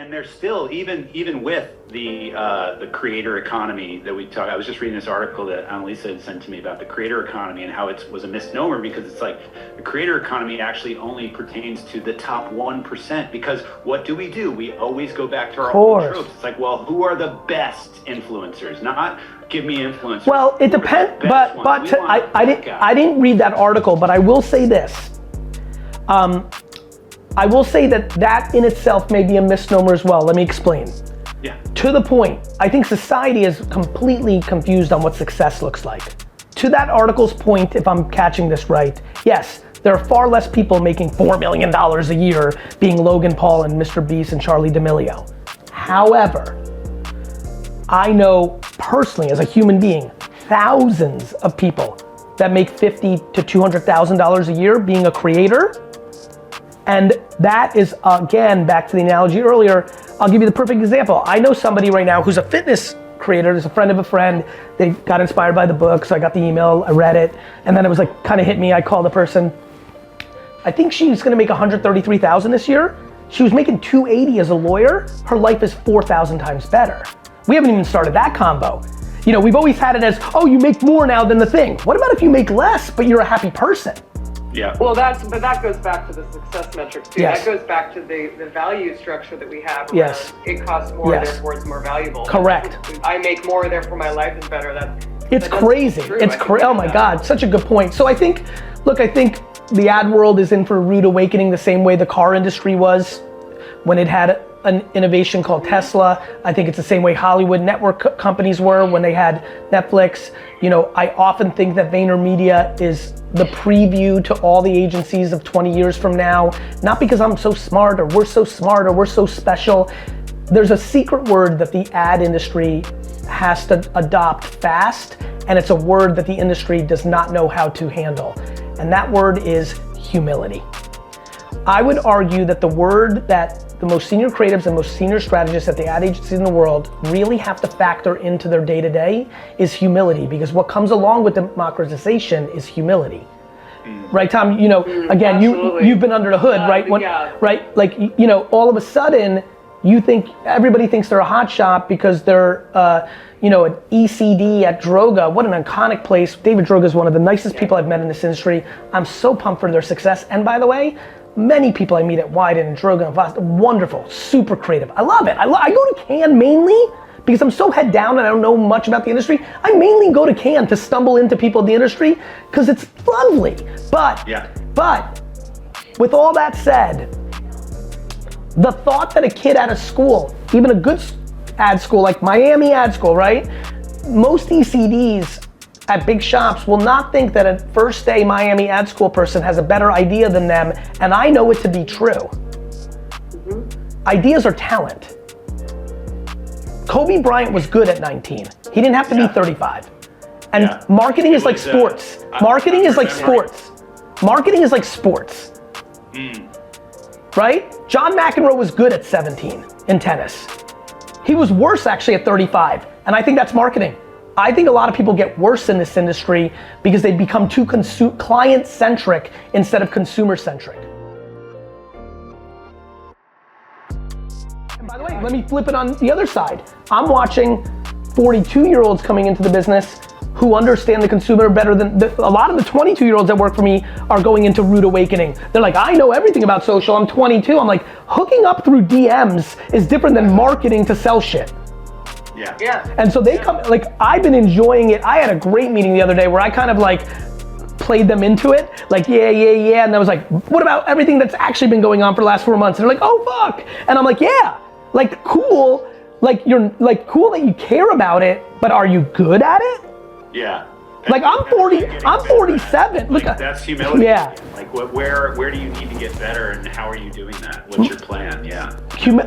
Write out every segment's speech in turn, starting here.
and there's still, even with the creator economy that we talk. I was just reading this article that Annalisa had sent to me about the creator economy and how it was a misnomer, because it's like the creator economy actually only pertains to the top 1%. Because what do? We always go back to our old tropes. It's like, well, who are the best influencers? Not give me influencers. Well, it depends. But I didn't read that article, but I will say this. I will say that in itself may be a misnomer as well. Let me explain. Yeah. To the point, I think society is completely confused on what success looks like. To that article's point, if I'm catching this right, yes, there are far less people making $4 million a year being Logan Paul and Mr. Beast and Charli D'Amelio. However, I know personally as a human being, thousands of people that make $50,000 to $200,000 a year being a creator. And that is, again, back to the analogy earlier, I'll give you the perfect example. I know somebody right now who's a fitness creator, there's a friend of a friend, they got inspired by the book, so I got the email, I read it, and then it was like, kind of hit me, I called the person. I think she's gonna make $133,000 this year. She was making $280,000 as a lawyer, her life is 4,000 times better. We haven't even started that combo. You know, we've always had it as, oh, you make more now than the thing. What about if you make less, but you're a happy person? Yeah. Well, that goes back to the success metrics too. Yes. That goes back to the value structure that we have. Yes. It costs more, Yes. therefore it's more valuable. Correct. I make more, therefore my life is better. It's crazy. It's crazy. Oh my God, such a good point. So I think the ad world is in for a rude awakening the same way the car industry was when it had an innovation called Tesla. I think it's the same way Hollywood network companies were when they had Netflix. You know, I often think that VaynerMedia is the preview to all the agencies of 20 years from now, not because I'm so smart or we're so smart or we're so special. There's a secret word that the ad industry has to adopt fast, and it's a word that the industry does not know how to handle. And that word is humility. I would argue that the word that the most senior creatives and most senior strategists at the ad agencies in the world really have to factor into their day-to-day is humility, because what comes along with democratization is humility. Right, Tom? You know, again, you've been under the hood, right? Yeah. Right? Like, you know, all of a sudden, everybody thinks they're a hot shop because they're, you know, an ECD at Droga. What an iconic place. David Droga is one of the nicest people I've met in this industry. I'm so pumped for their success. And by the way, many people I meet at Wyden and Droga and Voss, wonderful, super creative. I love it. I go to Cannes mainly because I'm so head down and I don't know much about the industry. I mainly go to Cannes to stumble into people in the industry because it's lovely. But with all that said, the thought that a kid out of school, even a good ad school like Miami ad school, right? Most ECDs at big shops will not think that a first day Miami ad school person has a better idea than them, and I know it to be true. Mm-hmm. Ideas are talent. Kobe Bryant was good at 19. He didn't have to be 35. And marketing is like sports. Marketing is like sports. Marketing is like sports. Right? John McEnroe was good at 17 in tennis. He was worse actually at 35, and I think that's marketing. I think a lot of people get worse in this industry because they become too client-centric instead of consumer-centric. And by the way, let me flip it on the other side. I'm watching 42-year-olds coming into the business who understand the consumer better than a lot of the 22-year-olds that work for me are going into rude awakening. They're like, I know everything about social, I'm 22. I'm like, hooking up through DMs is different than marketing to sell shit. Yeah. And so they come, like, I've been enjoying it. I had a great meeting the other day where I kind of like played them into it. Like, yeah. And I was like, what about everything that's actually been going on for the last 4 months? And they're like, oh, fuck. And I'm like, yeah, like cool. Like you're like cool that you care about it, but are you good at it? Yeah. Like I'm 47. Like, that's humility. Yeah. Like where do you need to get better and how are you doing that? What's your plan? Yeah.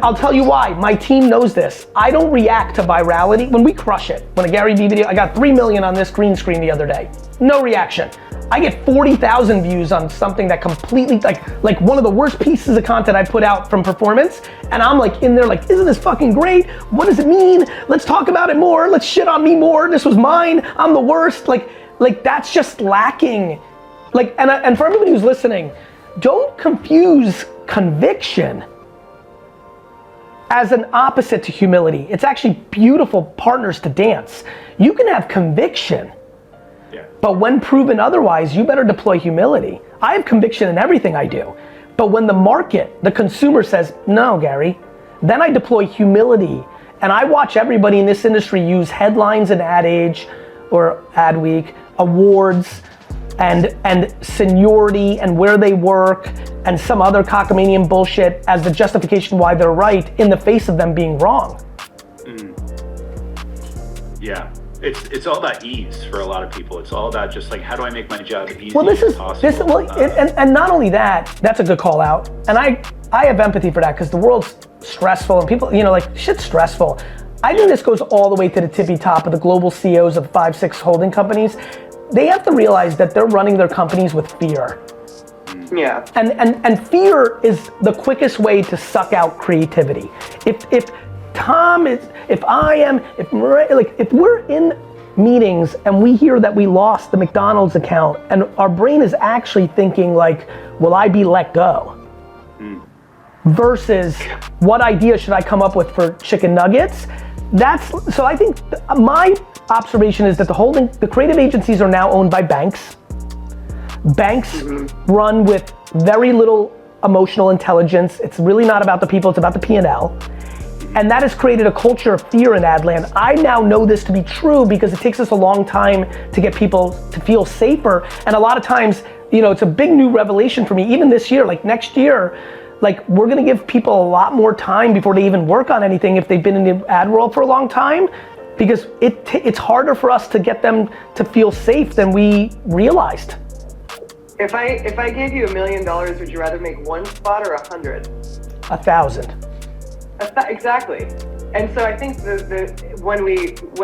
I'll tell you why. My team knows this. I don't react to virality. When we crush it, when a Garyvee video, I got 3 million on this green screen the other day. No reaction. I get 40,000 views on something that completely, like one of the worst pieces of content I put out from performance, and I'm like in there like, isn't this fucking great? What does it mean? Let's talk about it more. Let's shit on me more. This was mine. I'm the worst. Like that's just lacking. Like, and for everybody who's listening, don't confuse conviction as an opposite to humility. It's actually beautiful partners to dance. You can have conviction, but when proven otherwise, you better deploy humility. I have conviction in everything I do, but when the market, the consumer says, no, Gary, then I deploy humility. And I watch everybody in this industry use headlines in Ad Age or Ad Week, awards, and seniority and where they work and some other cockamanian bullshit as the justification why they're right in the face of them being wrong. Yeah. It's all about ease for a lot of people. It's all about just like, how do I make my job as easy as possible? And not only that, that's a good call out. And I have empathy for that because the world's stressful and people, like shit's stressful. I think this goes all the way to the tippy top of the global CEOs of 5-6 holding companies. They have to realize that they're running their companies with fear. Yeah. And fear is the quickest way to suck out creativity. If we're in meetings and we hear that we lost the McDonald's account and our brain is actually thinking like, will I be let go? Versus what idea should I come up with for chicken nuggets? So I think my observation is that the creative agencies are now owned by banks. Banks run with very little emotional intelligence. It's really not about the people, it's about the P&L. And that has created a culture of fear in ad land. I now know this to be true because it takes us a long time to get people to feel safer. And a lot of times, it's a big new revelation for me, even this year, like next year, like we're gonna give people a lot more time before they even work on anything if they've been in the ad world for a long time, because it's harder for us to get them to feel safe than we realized. If I gave you $1 million, would you rather make one spot or 100? 1,000. Exactly. And so I think when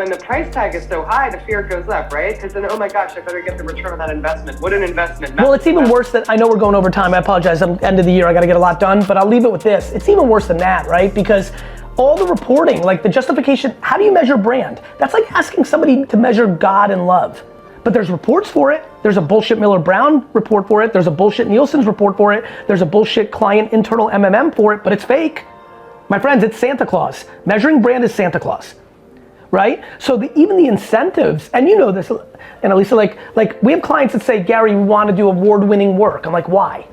the price tag is so high, the fear goes up, right? Because then, oh my gosh, I better get the return on that investment. What an investment. Well, it's even worse than, I know we're going over time, I apologize, I'm end of the year, I gotta get a lot done, but I'll leave it with this. It's even worse than that, right? Because all the reporting, like the justification, how do you measure brand? That's like asking somebody to measure God and love. But there's reports for it. There's a bullshit Miller Brown report for it. There's a bullshit Nielsen's report for it. There's a bullshit client internal MMM for it, but it's fake. My friends, it's Santa Claus. Measuring brand is Santa Claus, right? So even the incentives, and you know this, and Elisa, like we have clients that say, Gary, we want to do award-winning work. I'm like, why?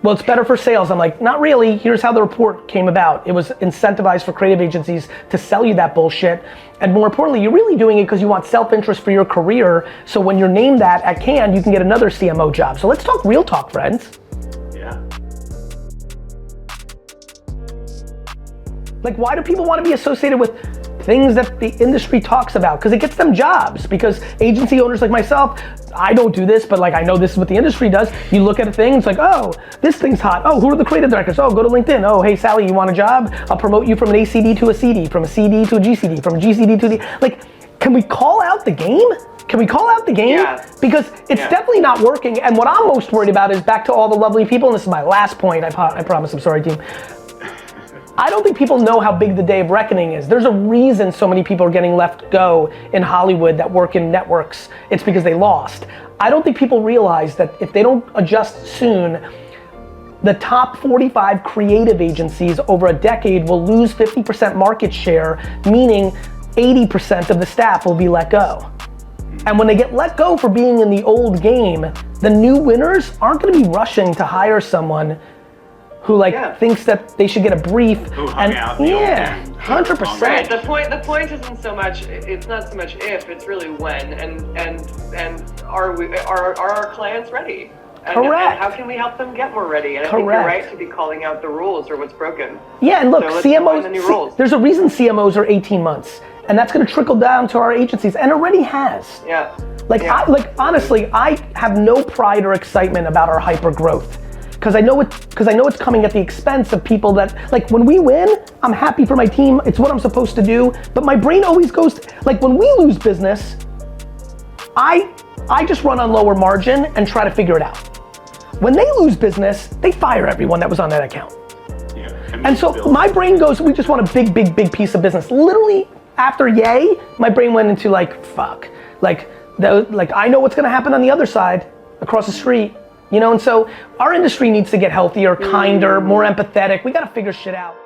Well, it's better for sales. I'm like, not really. Here's how the report came about. It was incentivized for creative agencies to sell you that bullshit. And more importantly, you're really doing it because you want self-interest for your career. So when you're named that at Cannes, you can get another CMO job. So let's talk real talk, friends. Yeah. Like, why do people want to be associated with things that the industry talks about? Because it gets them jobs. Because agency owners like myself, I don't do this, but like I know this is what the industry does. You look at a thing, it's like, oh, this thing's hot. Oh, who are the creative directors? Oh, go to LinkedIn. Oh, hey, Sally, you want a job? I'll promote you from an ACD to a CD, from a CD to a GCD, from a GCD to a D. Like, can we call out the game? Can we call out the game? Yeah. Because it's definitely not working. And what I'm most worried about is back to all the lovely people, and this is my last point, I promise, I'm sorry, team. I don't think people know how big the day of reckoning is. There's a reason so many people are getting left go in Hollywood that work in networks. It's because they lost. I don't think people realize that if they don't adjust soon, the top 45 creative agencies over a decade will lose 50% market share, meaning 80% of the staff will be let go. And when they get let go for being in the old game, the new winners aren't gonna be rushing to hire someone who thinks that they should get a brief. Who hung out in the old game. 100%. Right. The point isn't so much. It's not so much if. It's really when. And are our clients ready? Correct. And how can we help them get more ready? And I Correct. think you're right to be calling out the rules or what's broken. Yeah, and look, so let's define the new CMOs. rules. There's a reason CMOs are 18 months, and that's going to trickle down to our agencies, and already has. Yeah. Honestly, I have no pride or excitement about our hyper growth. Because I know it's coming at the expense of people that, like, when we win, I'm happy for my team, it's what I'm supposed to do, but my brain always goes, like, when we lose business, I just run on lower margin and try to figure it out. When they lose business, they fire everyone that was on that account. Yeah. And so my brain goes, we just want a big piece of business. Literally, after yay, my brain went into like, fuck. Like I know what's gonna happen on the other side, across the street. You know, and so our industry needs to get healthier, kinder, more empathetic. We gotta figure shit out.